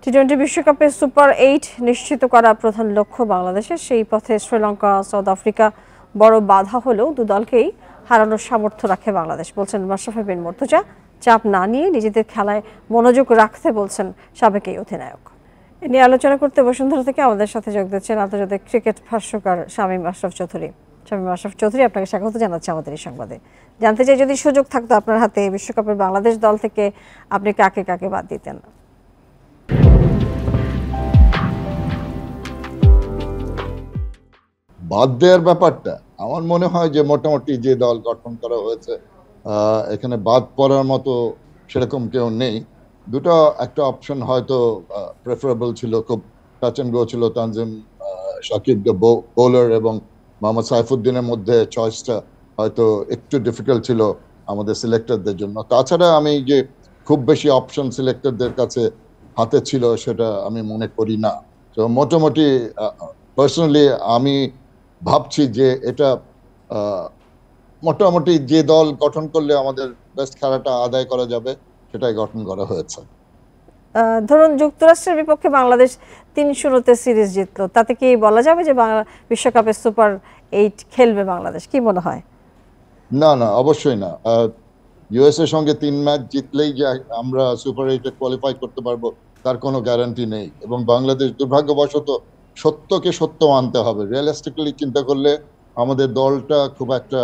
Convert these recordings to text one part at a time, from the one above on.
টি-20 বিশ্বকাপে সুপার-8 নিশ্চিত করা প্রধান লক্ষ্য বাংলাদেশের। সেই পথে শ্রীলঙ্কা, সাউথ আফ্রিকা বড় বাধা হলেও দু দলকেই হারানোর সামর্থ্য রাখে বাংলাদেশ, বলছেন মাশরাফি বিন মুর্তজা। চাপ না নিয়ে নিজেদের খেলায় মনোযোগ রাখতে বলছেন সাবেক এই অধিনায়ক। এ নিয়ে আলোচনা করতে বসুন্ধরা থেকে আমাদের সাথে যোগ দিচ্ছেন আন্তর্জাতিক ক্রিকেট ভাষ্যকার শামীম আশরাফ চৌধুরী। শামীম আশরাফ চৌধুরী, আপনাকে স্বাগত জানাচ্ছি আমাদের এই সংবাদে। জানতে চাই, যদি সুযোগ থাকতো আপনার হাতে, বিশ্বকাপের বাংলাদেশ দল থেকে আপনি কাকে কাকে বাদ দিতেন? বাদ দেওয়ার ব্যাপারটা আমার মনে হয় যে মোটামুটি যে দল গঠন করা হয়েছে এখানে বাদ পড়ার মতো সেরকম কেউ নেই। দুটো একটা অপশন হয়তো প্রেফারেবল ছিল, খুব টাচ এন্ড গো ছিল। তানজিম সাকিব বোলার এবং মোহাম্মদ সাইফুদ্দিনের মধ্যে চয়েসটা হয়তো একটু ডিফিকাল্ট ছিল আমাদের সিলেক্টরদের জন্য। তাছাড়া আমি যে খুব বেশি অপশন সিলেক্টরদের কাছে হাতে ছিল সেটা আমি মনে করি না। তো মোটামুটি পার্সোনালি আমি ভাবছি যে এটা মোটামুটি যে দল গঠন করলে আমাদের বেস্ট খেলাটা আদায় করা যাবে সেটাই গঠন করা হয়েছে। ধরুন যুক্তরাষ্ট্রের বিপক্ষে বাংলাদেশ 3-0 সিরিজ জিতলো, তাতে কি বলা যাবে যে বিশ্বকাপে সুপার-8 খেলবে বাংলাদেশ? কি মনে হয়? না না, অবশ্যই না। ইউএস এর সঙ্গে 3 ম্যাচ জিতলেই যে আমরা সুপার-8 কোয়ালিফাই করতে পারবো তার কোনো গ্যারান্টি নেই। এবং বাংলাদেশ দুর্ভাগ্যবশত সত্যকে সত্য মানতে হবে। রিয়েলিস্টিক্যালি চিন্তা করলে আমাদের দলটা খুব একটা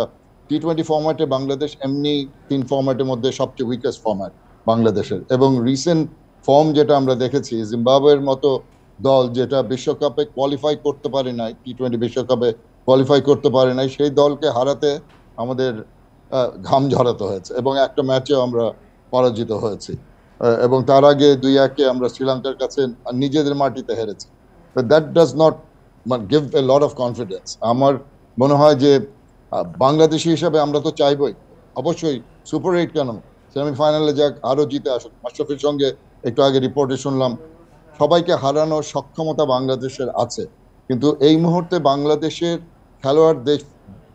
টি-20 ফরম্যাটে বাংলাদেশ এমনি 3 ফরম্যাটের মধ্যে সবচেয়ে উইকেস্ট ফরম্যাট বাংলাদেশের। এবং রিসেন্ট ফর্ম যেটা আমরা দেখেছি, জিম্বাবুয়ের মতো দল যেটা বিশ্বকাপে কোয়ালিফাই করতে পারে নাই, টি-20 বিশ্বকাপে কোয়ালিফাই করতে পারে নাই, সেই দলকে হারাতে আমাদের ঘাম ঝরাতে হয়েছে এবং একটা ম্যাচেও আমরা পরাজিত হয়েছি। এবং তার আগে 2-1 আমরা শ্রীলঙ্কার কাছে নিজেদের মাটিতে হেরেছি। That does not give a lot of confidence. আমার মনে হয় যে বাংলাদেশি হিসাবে আমরা তো চাইবই অবশ্যই সুপার-8 কেন, সেমিফাইনালে যাক, আরো জিতে আসুক। মাশরাফির সঙ্গে একটু আগে রিপোর্টে শুনলাম সবাইকে হারানোর সক্ষমতা বাংলাদেশের আছে, কিন্তু এই মুহূর্তে বাংলাদেশের খেলোয়াড়দের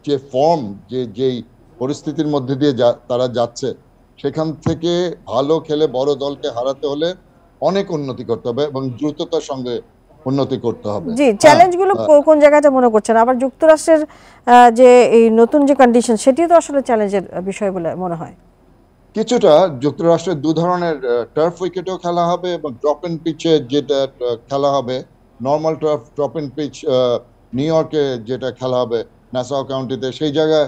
যে ফর্ম, যেই পরিস্থিতির মধ্যে দিয়ে তারা যাচ্ছে, সেখান থেকে ভালো খেলে বড় দলকে হারাতে হলে অনেক উন্নতি করতে হবে এবং দ্রুততার সঙ্গে উন্নতি করতে হবে। জি, চ্যালেঞ্জগুলো কোন জায়গাটা মনে করছেন? আবার যুক্তরাষ্ট্রের যে এই নতুন যে কন্ডিশন, সেটিও তো আসলে চ্যালেঞ্জের বিষয় বলে মনে হয়। কিছুটা যুক্তরাষ্ট্রের দু ধরনের টার্ফ উইকেটেও খেলা হবে এবং ড্রপ এন্ড পিচে যেটা খেলা হবে। নর্মাল ড্রপ এন্ড পিচ নিউ ইয়র্কে যেটা খেলা হবে নাসাউ কাউন্টিতে, সেই জায়গায়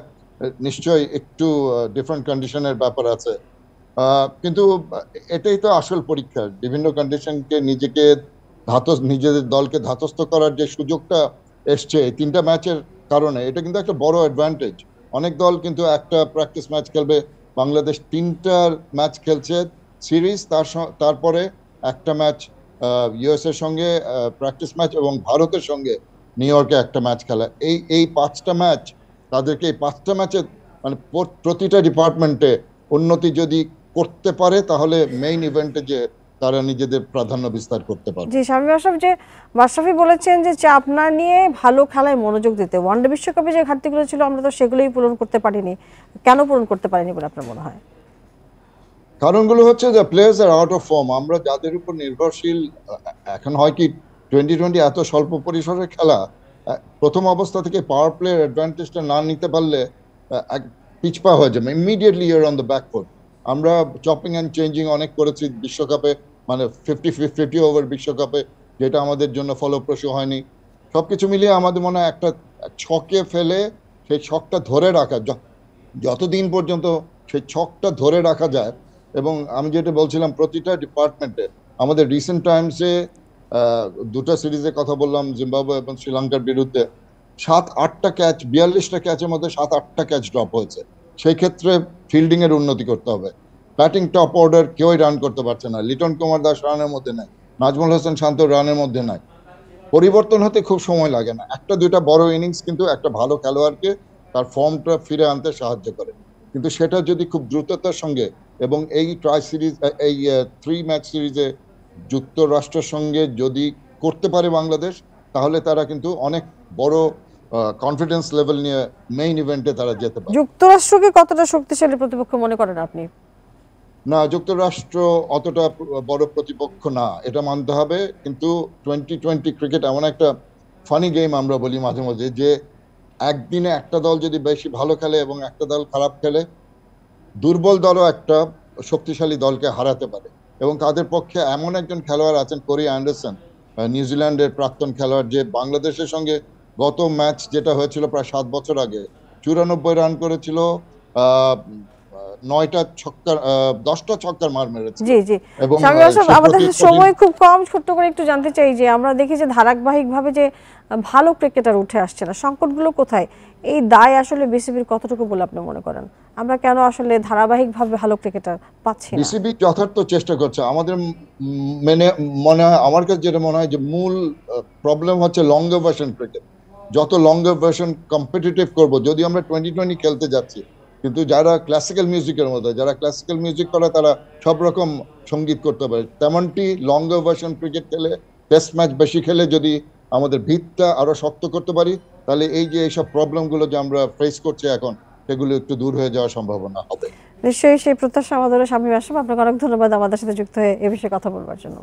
নিশ্চয়ই একটু ডিফারেন্ট কন্ডিশনের ব্যাপার আছে। কিন্তু এটাই তো আসল পরীক্ষা। বিভিন্ন কন্ডিশনকে নিজেদের দলকে ধাতস্থ করার যে সুযোগটা এসছে এই 3টা ম্যাচের কারণে, এটা কিন্তু একটা বড় অ্যাডভান্টেজ। অনেক দল কিন্তু একটা প্র্যাকটিস ম্যাচ খেলবে, বাংলাদেশ 3টা ম্যাচ খেলছে সিরিজ, তারপরে একটা ম্যাচ ইউএস এর সঙ্গে প্র্যাকটিস ম্যাচ এবং ভারতের সঙ্গে নিউ ইয়র্কে একটা ম্যাচ খেলা। এই 5টা ম্যাচ তাদেরকে, এই 5টা ম্যাচে মানে প্রতিটা ডিপার্টমেন্টে উন্নতি যদি করতে পারে তাহলে মেইন ইভেন্টে যে তারা নিজেদের প্রাধান্য বিস্তার করতে পারে। জি, শামীম আশরাফ, যে মাশরাফি বলেছেন যে চাপ না নিয়ে ভালো খেলায় মনোযোগ দিতে। ওয়ানডে বিশ্বকাপে যে ঘাটতিগুলো ছিল আমরা তো সেগুলোই পূরণ করতে পারিনি। কেন পূরণ করতে পারিনি বলে আপনার মনে হয়? কারণগুলো হচ্ছে যে players are out of form. আমরা যাদের উপর নির্ভরশীল, এখন হয় কি 2020 এত স্বল্প পরিসরের খেলা, প্রথম অবস্থা থেকে পাওয়ার প্লেয়ার অ্যাডভান্টেজটা না নিতে পারলে পিছপা হয়ে যাবে, immediately your on the back foot. আমরা চপিং অ্যান্ড চেঞ্জিং অনেক করেছি বিশ্বকাপে, মানে 50-50 ওভার বিশ্বকাপে, যেটা আমাদের জন্য ফলপ্রসূ হয়নি। সবকিছু মিলিয়ে আমাদের মনে হয় একটা ছকে ফেলে সেই ছকটা ধরে রাখা, যতদিন পর্যন্ত সেই ছকটা ধরে রাখা যায়। এবং আমি যেটা বলছিলাম, প্রতিটা ডিপার্টমেন্টে আমাদের রিসেন্ট টাইমসে 2টা সিরিজের কথা বললাম, জিম্বাবুয়ে এবং শ্রীলঙ্কার বিরুদ্ধে 7-8টা ক্যাচ, 42টা ক্যাচের মধ্যে 7-8টা ক্যাচ ড্রপ হয়েছে। সেই ক্ষেত্রে ফিল্ডিং এর উন্নতি করতে হবে। ব্যাটিং টপ অর্ডার কেউই রান করতে পারছে না। লিটন কুমার দাস রানের মধ্যে নাই, নাজমুল হোসেন শান্ত রানের মধ্যে নাই। পরিবর্তন হতে খুব সময় লাগে না, 1-2টা বড় ইনিংস কিন্তু একটা ভালো খেলোয়াড়কে তার ফর্মটা ফিরে আনতে সাহায্য করে। কিন্তু সেটা যদি খুব দ্রুততার সঙ্গে, এবং এই এই 3 ম্যাচ সিরিজে যুক্তরাষ্ট্রের সঙ্গে যদি করতে পারে বাংলাদেশ, তাহলে তারা কিন্তু অনেক বড় কনফিডেন্স লেভেল নিয়ে মেইন ইভেন্টে তারা যেতে পারে। যুক্তরাষ্ট্রকে কতটা শক্তিশালী প্রতিপক্ষ মনে করেন আপনি? না, যুক্তরাষ্ট্র অতটা বড় প্রতিপক্ষ না, এটা মানতে হবে। কিন্তু 2020 ক্রিকেট এমন একটা ফানি গেম, আমরা বলি মাঝে মাঝে যে একদিনে একটা দল যদি বেশি ভালো খেলে এবং একটা দল খারাপ খেলে, দুর্বল দলও একটা শক্তিশালী দলকে হারাতে পারে। এবং তাদের পক্ষে এমন একজন খেলোয়াড় আছেন, কোরি অ্যান্ডারসন, নিউজিল্যান্ডের প্রাক্তন খেলোয়াড়, যে বাংলাদেশের সঙ্গে গত ম্যাচ যেটা হয়েছিল প্রায় 7 বছর আগে 94 রান করেছিল, আহ 9টা ছক্কার 10টা ছক্কার মার মেরেছিল। জি জি। এবং শামীম আশরাফ, সেই আমাদের প্রতিষ্ঠাটি সময় খুব কম, ছোট্ট করে একটু জানতে চাই যে আমরা দেখি যে ধারাবাহিকভাবে যে ভালো ক্রিকেটার উঠে আসছে না, সংকটগুলো কোথায়? এই দায় আসলে বিসিবির কতটুকু বলে আপনি মনে করেন? আমরা কেন আসলে ধারাবাহিকভাবে ভালো ক্রিকেটার পাচ্ছি না? বিসিবি যথার্থ চেষ্টা করছে। আমাদের মেনে মনে হয়, আমার কাছে যেটা মনে হয় যে মূল প্রবলেম হচ্ছে লঙ্গার ভার্সন ক্রিকেট। যত লঙ্গার ভার্সন কম্পিটিটিভ করব, যদি আমরা 2020 খেলতে যাচ্ছি, কিন্তু যারা ক্লাসিক্যাল মিউজিকের মধ্যে, যারা ক্লাসিক্যাল মিউজিক করে তারা সব রকম সঙ্গীত করতে পারে, তেমনটি লঙ্গার ভার্সন ক্রিকেট খেলে, টেস্ট ম্যাচ বেশি খেলে যদি আমাদের ভিতটা আরো শক্ত করতে পারি, তাহলে এই যে এইসব প্রবলেমগুলো যে আমরা ফেস করছি এখন, সেগুলো একটু দূর হয়ে যাওয়ার সম্ভাবনা হবে। নিশ্চয়ই সেই প্রত্যাশা আমাদের। শামীম আশরাফ, আপনাকে অনেক ধন্যবাদ আমাদের সাথে যুক্ত হয়ে এ বিষয়ে কথা বলবার জন্য।